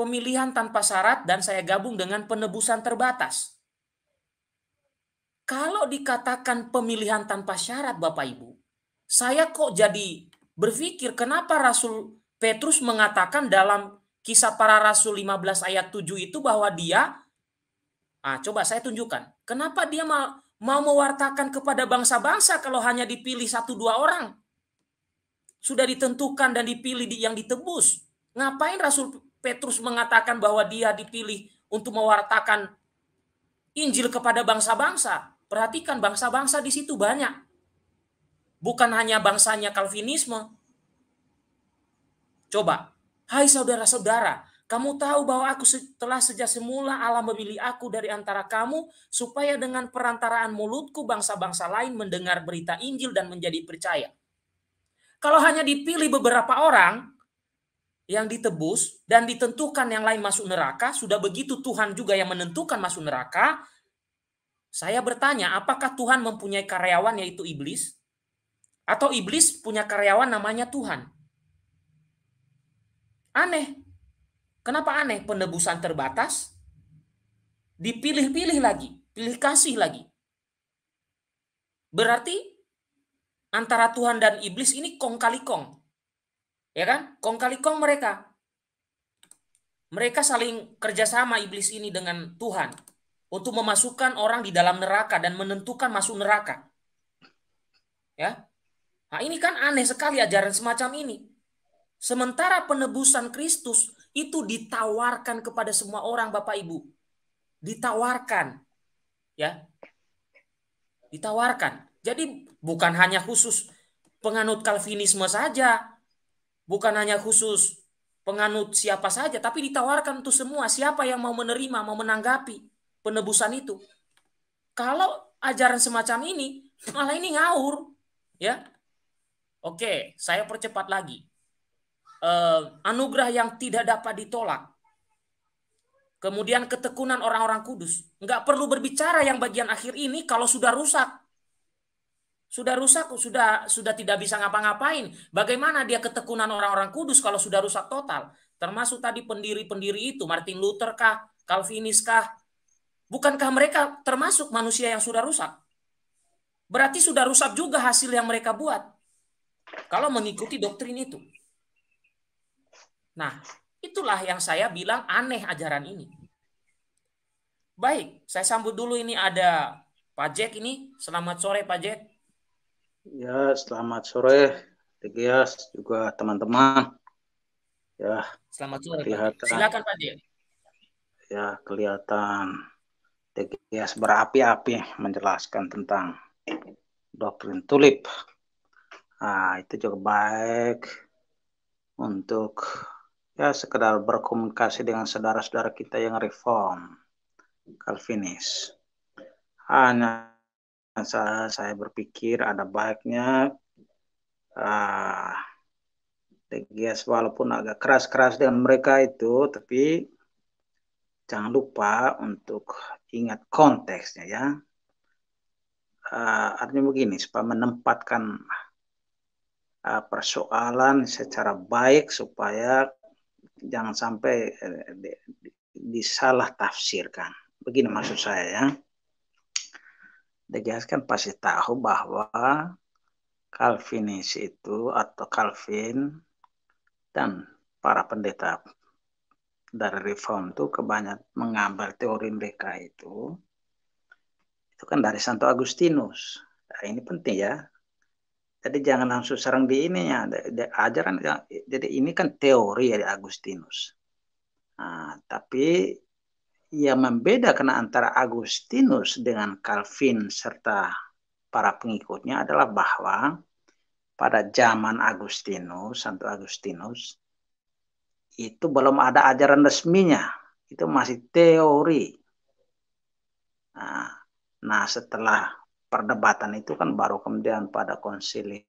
pemilihan tanpa syarat, dan saya gabung dengan penebusan terbatas. Kalau dikatakan pemilihan tanpa syarat, Bapak Ibu, saya kok jadi berpikir kenapa Rasul Petrus mengatakan dalam Kisah Para Rasul 15 ayat 7 itu bahwa dia, coba saya tunjukkan, kenapa dia mau mewartakan kepada bangsa-bangsa kalau hanya dipilih 1-2 orang? Sudah ditentukan dan dipilih yang ditebus. Ngapain Rasul Petrus mengatakan bahwa dia dipilih untuk mewartakan Injil kepada bangsa-bangsa? Perhatikan, bangsa-bangsa di situ banyak. Bukan hanya bangsanya Calvinisme. Coba, hai saudara-saudara, kamu tahu bahwa aku telah sejak semula Allah memilih aku dari antara kamu, supaya dengan perantaraan mulutku bangsa-bangsa lain mendengar berita Injil dan menjadi percaya. Kalau hanya dipilih beberapa orang yang ditebus dan ditentukan yang lain masuk neraka, sudah begitu Tuhan juga yang menentukan masuk neraka, saya bertanya, apakah Tuhan mempunyai karyawan yaitu iblis? Atau iblis punya karyawan namanya Tuhan? Aneh. Kenapa aneh? Penebusan terbatas, dipilih-pilih lagi, pilih kasih lagi. Berarti antara Tuhan dan iblis ini kong kali kong. Ya kan? Kong kali kong mereka. Mereka saling kerjasama iblis ini dengan Tuhan untuk memasukkan orang di dalam neraka dan menentukan masuk neraka. Ya. Nah, ini kan aneh sekali ajaran semacam ini. Sementara penebusan Kristus itu ditawarkan kepada semua orang, Bapak Ibu. Ditawarkan. Ya. Ditawarkan. Jadi bukan hanya khusus penganut Calvinisme saja. Bukan hanya khusus penganut siapa saja, tapi ditawarkan untuk semua. Siapa yang mau menerima, mau menanggapi penebusan itu. Kalau ajaran semacam ini, malah ini ngawur. Ya. Oke, saya percepat lagi. Anugerah yang tidak dapat ditolak. Kemudian ketekunan orang-orang kudus. Nggak perlu berbicara yang bagian akhir ini kalau sudah rusak. Sudah rusak, sudah tidak bisa ngapa-ngapain. Bagaimana dia ketekunan orang-orang kudus kalau sudah rusak total? Termasuk tadi pendiri-pendiri itu, Martin Luther kah, Calvinis kah? Bukankah mereka termasuk manusia yang sudah rusak? Berarti sudah rusak juga hasil yang mereka buat. Kalau mengikuti doktrin itu. Nah, itulah yang saya bilang aneh ajaran ini. Baik, saya sambut dulu, ini ada Pak Jack ini. Selamat sore Pak Jack. Ya, selamat sore, Tegias juga teman-teman. Ya, selamat sore kelihatan, Pak Jack. Silakan Pak Jack. Ya, kelihatan Tegias berapi-api menjelaskan tentang doktrin tulip. Nah, itu juga baik untuk ya sekedar berkomunikasi dengan saudara-saudara kita yang reform, Calvinis. Hanya saya berpikir ada baiknya Tegias walaupun agak keras-keras dengan mereka itu, tapi jangan lupa untuk ingat konteksnya ya. Artinya begini, supaya menempatkan persoalan secara baik supaya jangan sampai disalah tafsirkan. Begini maksud saya ya. Tegias kan pasti tahu bahwa Calvinis itu atau Calvin dan para pendeta dari reform itu kebanyakan mengambil teori mereka itu kan dari Santo Agustinus. Nah, ini penting ya. Jadi jangan langsung serang di ininya. Ajaran, jadi ini kan teori dari Agustinus. Nah, tapi yang membedakan antara Agustinus dengan Calvin serta para pengikutnya adalah bahwa pada zaman Agustinus, Santo Agustinus, itu belum ada ajaran resminya. Itu masih teori. Nah, setelah perdebatan itu kan baru kemudian pada konsili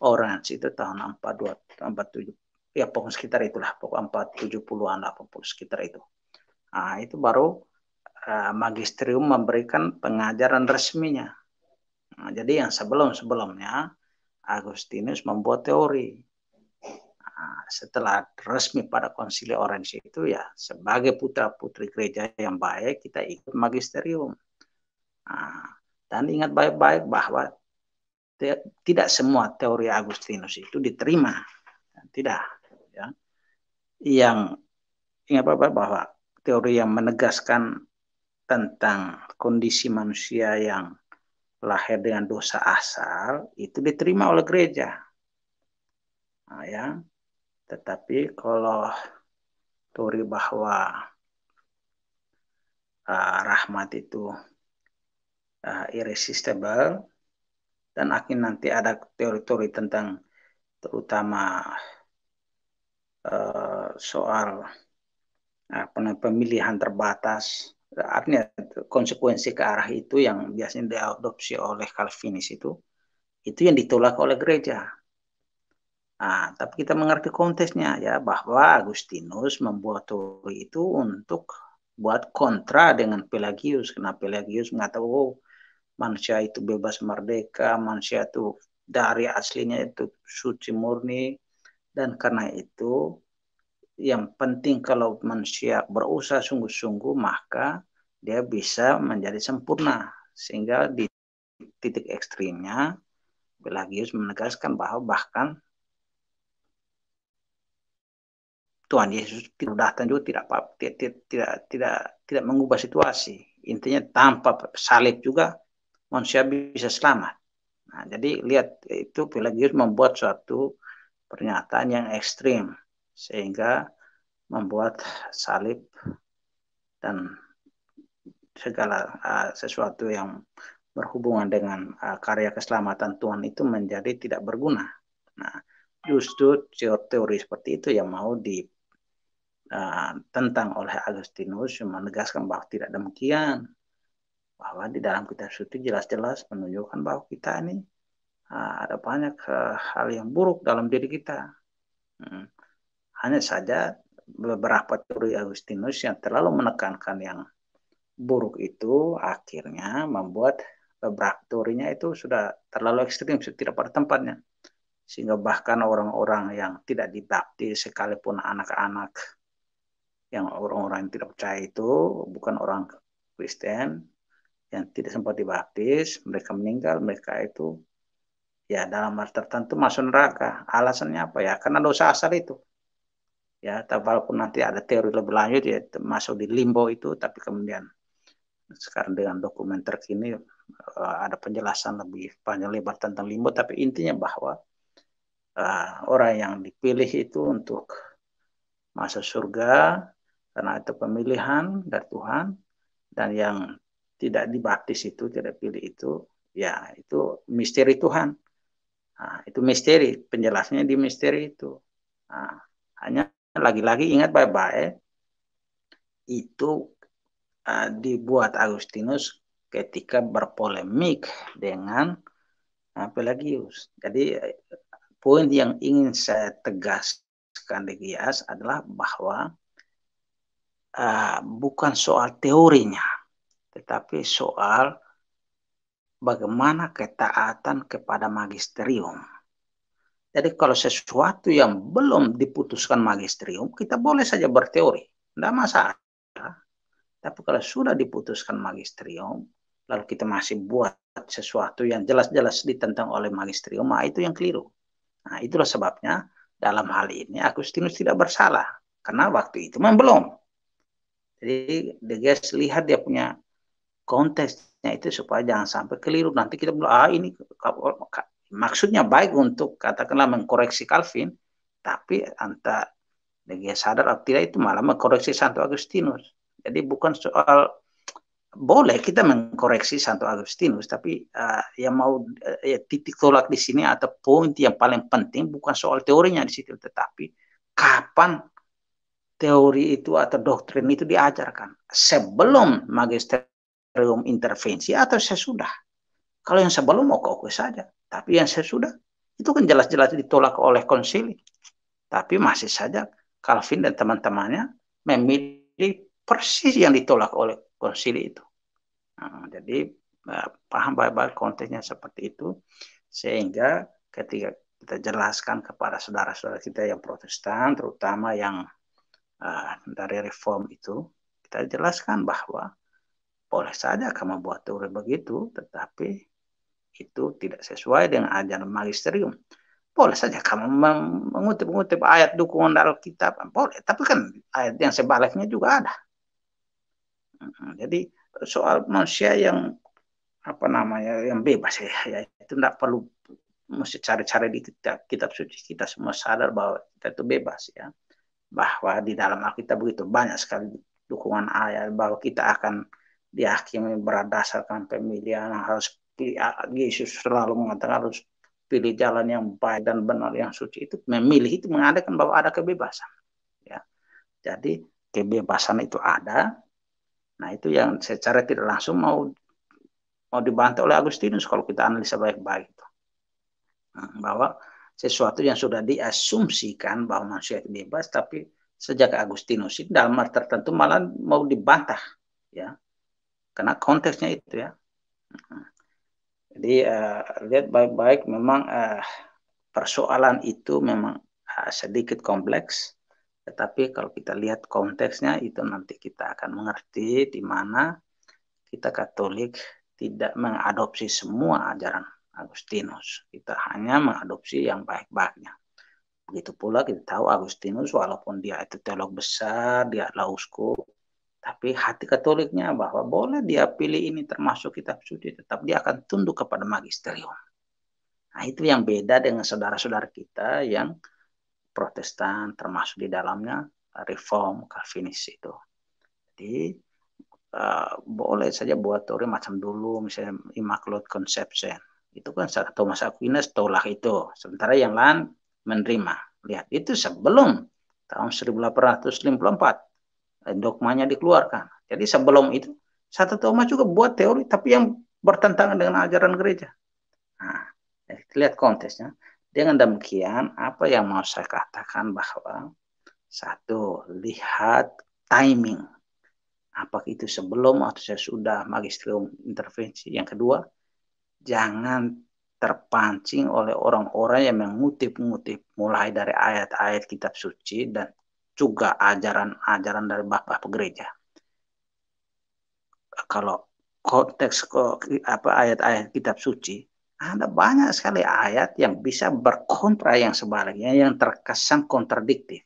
Orange itu tahun 47, ya pokoknya sekitar itulah, pokok 470-an lah, pokok sekitar itu. Nah, itu baru magisterium memberikan pengajaran resminya. Nah, jadi yang sebelum-sebelumnya Agustinus membuat teori. setelah resmi pada Konsili Orange itu ya sebagai putra-putri gereja yang baik kita ikut magisterium. Dan ingat baik-baik bahwa tidak semua teori Agustinus itu diterima. Tidak. Ya. Yang ingat baik-baik bahwa teori yang menegaskan tentang kondisi manusia yang lahir dengan dosa asal itu diterima oleh gereja. Ya. Tetapi kalau teori bahwa rahmat itu irresistible dan akhirnya nanti ada teori-teori tentang terutama soal pemilihan terbatas, artinya konsekuensi ke arah itu yang biasanya diadopsi oleh Calvinis itu yang ditolak oleh gereja. Tapi kita mengerti konteksnya ya bahwa Agustinus membuat teori itu untuk buat kontra dengan Pelagius. Karena Pelagius mengatakan manusia itu bebas merdeka, manusia itu dari aslinya itu suci murni, dan karena itu yang penting kalau manusia berusaha sungguh-sungguh maka dia bisa menjadi sempurna. Sehingga di titik ekstrimnya Pelagius menegaskan bahwa bahkan Tuhan Yesus tidak datang juga tidak mengubah situasi. Intinya tanpa salib juga manusia bisa selamat. Jadi lihat itu Pelagius membuat suatu pernyataan yang ekstrim sehingga membuat salib dan segala sesuatu yang berhubungan dengan karya keselamatan Tuhan itu menjadi tidak berguna. Justru teori seperti itu yang mau ditentang oleh Agustinus yang menegaskan bahwa tidak demikian, bahwa di dalam kitab suci jelas-jelas menunjukkan bahwa kita ini ada banyak hal yang buruk dalam diri kita. Hanya saja beberapa teori Agustinus yang terlalu menekankan yang buruk itu akhirnya membuat beberapa teorinya itu sudah terlalu ekstrim, tidak pada tempatnya. Sehingga bahkan orang-orang yang tidak dibaptis sekalipun anak-anak yang orang-orang yang tidak percaya itu bukan orang Kristen yang tidak sempat dibaptis, mereka meninggal, mereka itu ya dalam hal tertentu masuk neraka. Alasannya apa ya? Karena dosa asal itu. Ya, walaupun nanti ada teori lebih lanjut ya masuk di limbo itu, tapi kemudian sekarang dengan dokumen terkini ada penjelasan lebih panjang lebar tentang limbo, tapi intinya bahwa orang yang dipilih itu untuk masuk surga karena itu pemilihan dari Tuhan, dan yang tidak dibaptis itu, tidak pilih itu, ya itu misteri Tuhan. Itu misteri, penjelasannya di misteri itu. Hanya lagi-lagi ingat baik-baik, itu dibuat Agustinus ketika berpolemik dengan Pelagius. Jadi poin yang ingin saya tegaskan di Gias adalah bahwa bukan soal teorinya, tetapi soal bagaimana ketaatan kepada magisterium. Jadi kalau sesuatu yang belum diputuskan magisterium, kita boleh saja berteori, tidak masalah. Tapi kalau sudah diputuskan magisterium, lalu kita masih buat sesuatu yang jelas-jelas ditentang oleh magisterium, itu yang keliru. Itulah sebabnya dalam hal ini Agustinus tidak bersalah, karena waktu itu memang belum. Jadi guys lihat dia punya konteksnya itu supaya jangan sampai keliru. Nanti kita bilang, ini maksudnya baik untuk katakanlah mengkoreksi Calvin, tapi entah dia sadar atau tidak itu malah mengkoreksi Santo Agustinus. Jadi bukan soal boleh kita mengkoreksi Santo Agustinus, tapi yang mau titik tolak di sini atau poin yang paling penting bukan soal teorinya di situ, tetapi kapan teori itu atau doktrin itu diajarkan, sebelum magisterium intervensi atau sesudah. Kalau yang sebelum oke-oke saja, tapi yang sesudah itu kan jelas-jelas ditolak oleh konsili. Tapi masih saja Calvin dan teman-temannya memilih persis yang ditolak oleh konsili itu. Jadi paham baik-baik konteksnya seperti itu, sehingga ketika kita jelaskan kepada saudara-saudara kita yang Protestan, terutama yang dari reform itu, kita jelaskan bahwa boleh saja kamu buat teori begitu, tetapi itu tidak sesuai dengan ajaran magisterium. Boleh saja kamu mengutip-ngutip ayat dukungan dalam Alkitab, boleh. Tapi kan ayat yang sebaliknya juga ada. Jadi soal manusia yang yang bebas ya itu tidak perlu mesti cari-cari di kitab suci. Kita semua sadar bahwa kita itu bebas ya. Bahwa di dalam Alkitab begitu banyak sekali dukungan ayat bahwa kita akan dihakimi berdasarkan pemilihan harus pilih. Yesus selalu mengatakan harus pilih jalan yang baik dan benar yang suci. Itu memilih itu mengadakan bahwa ada kebebasan ya. Jadi kebebasan itu ada. Nah itu yang secara tidak langsung mau dibantah oleh Agustinus kalau kita analisa baik-baik itu. Bahwa sesuatu yang sudah diasumsikan bahwa manusia itu bebas, tapi sejak Agustinus itu dalam arti tertentu malah mau dibantah ya. Karena konteksnya itu ya. Jadi lihat baik-baik memang persoalan itu memang sedikit kompleks, tetapi kalau kita lihat konteksnya itu nanti kita akan mengerti di mana kita Katolik tidak mengadopsi semua ajaran Agustinus. Kita hanya mengadopsi yang baik-baiknya. Begitu pula kita tahu Agustinus walaupun dia itu teolog besar, dia adalah uskup, tapi hati Katoliknya bahwa boleh dia pilih ini termasuk kitab suci, tetap dia akan tunduk kepada magisterium. Nah itu yang beda dengan saudara-saudara kita yang Protestan, termasuk di dalamnya Reform, Calvinis itu. Jadi boleh saja buat teori macam dulu misalnya Immaculate Conception itu kan Thomas Aquinas tolak itu, sementara yang lain menerima. Lihat itu sebelum tahun 1854 dogmanya dikeluarkan. Jadi sebelum itu Santo Thomas juga buat teori tapi yang bertentangan dengan ajaran gereja. Nah, lihat konteksnya. Dengan demikian apa yang mau saya katakan bahwa satu, lihat timing. Apakah itu sebelum atau sesudah magisterium intervensi. Yang kedua, jangan terpancing oleh orang-orang yang mengutip-ngutip mulai dari ayat-ayat kitab suci dan juga ajaran-ajaran dari bapak gereja. Kalau konteks ayat-ayat kitab suci, ada banyak sekali ayat yang bisa berkontra yang sebaliknya, yang terkesan kontradiktif.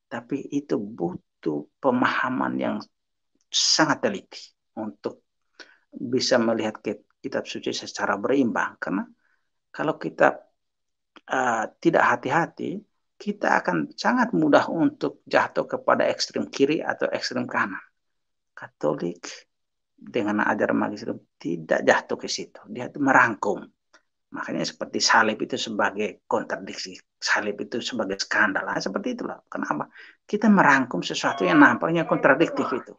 Tapi itu butuh pemahaman yang sangat teliti untuk bisa melihat kitab suci secara berimbang. Karena kalau kita tidak hati-hati, kita akan sangat mudah untuk jatuh kepada ekstrem kiri atau ekstrem kanan. Katolik dengan ajaran magisterium tidak jatuh ke situ. Dia itu merangkum. Makanya seperti salib itu sebagai kontradiksi, salib itu sebagai skandal. Nah, seperti itulah. Kenapa? Kita merangkum sesuatu yang nampaknya kontradiktif itu.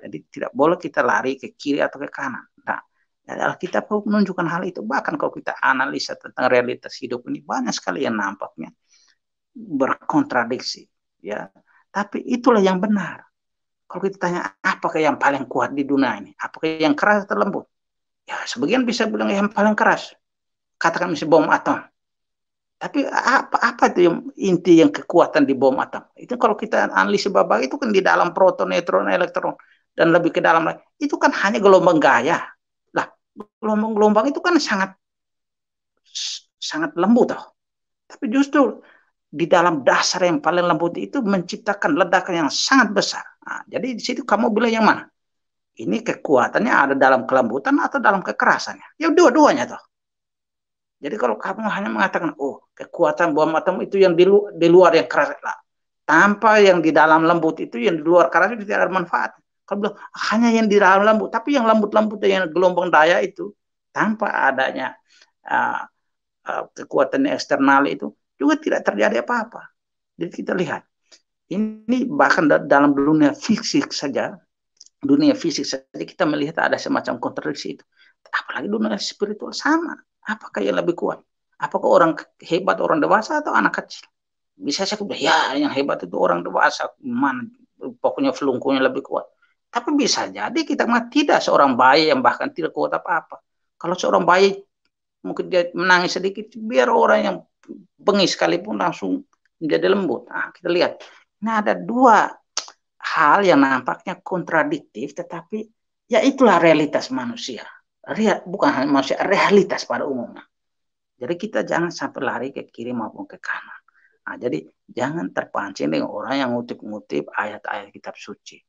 Jadi tidak boleh kita lari ke kiri atau ke kanan. Nah, Alkitab menunjukkan hal itu. Bahkan kalau kita analisa tentang realitas hidup ini, banyak sekali yang nampaknya berkontradiksi. Ya, tapi itulah yang benar. Kalau kita tanya, apakah yang paling kuat di dunia ini? Apakah yang keras atau lembut? Ya, sebagian bisa bilang yang paling keras. Katakan misalnya bom atom. Tapi apa itu yang inti yang kekuatan di bom atom? Itu kalau kita analisa babak itu kan di dalam proton, neutron, elektron dan lebih ke dalam lagi. Itu kan hanya gelombang gaya. Lah, gelombang itu kan sangat lembut toh. Tapi justru di dalam dasar yang paling lembut itu menciptakan ledakan yang sangat besar. Nah, jadi di situ kamu bilang yang mana? Ini kekuatannya ada dalam kelembutan atau dalam kekerasannya? Ya dua-duanya toh. Jadi kalau kamu hanya mengatakan, oh kekuatan bom atom itu yang di luar yang keras, lah. Tanpa yang di dalam lembut itu, yang di luar keras itu tidak ada manfaat. Kalau bilang hanya yang di dalam lembut, tapi yang lembut-lembut yang gelombang daya itu, tanpa adanya kekuatan eksternal itu, juga tidak terjadi apa-apa. Jadi kita lihat, ini bahkan dalam dunia fisik saja kita melihat ada semacam kontradiksi itu. Apalagi dunia spiritual sama. Apakah yang lebih kuat? Apakah orang hebat orang dewasa atau anak kecil? Bisa saya bilang, ya yang hebat itu orang dewasa. Man, pokoknya felungkunya lebih kuat. Tapi bisa jadi kita mah tidak seorang bayi yang bahkan tidak kuat apa-apa. Kalau seorang bayi mungkin dia menangis sedikit, biar orang yang bengis sekalipun langsung menjadi lembut. Nah, kita lihat, ini ada dua hal yang nampaknya kontradiktif, tetapi ya itulah realitas manusia. Bukan hanya manusia, realitas pada umumnya. Jadi kita jangan sampai lari ke kiri maupun ke kanan. Nah, jadi jangan terpancing dengan orang yang ngutip-ngutip ayat-ayat kitab suci.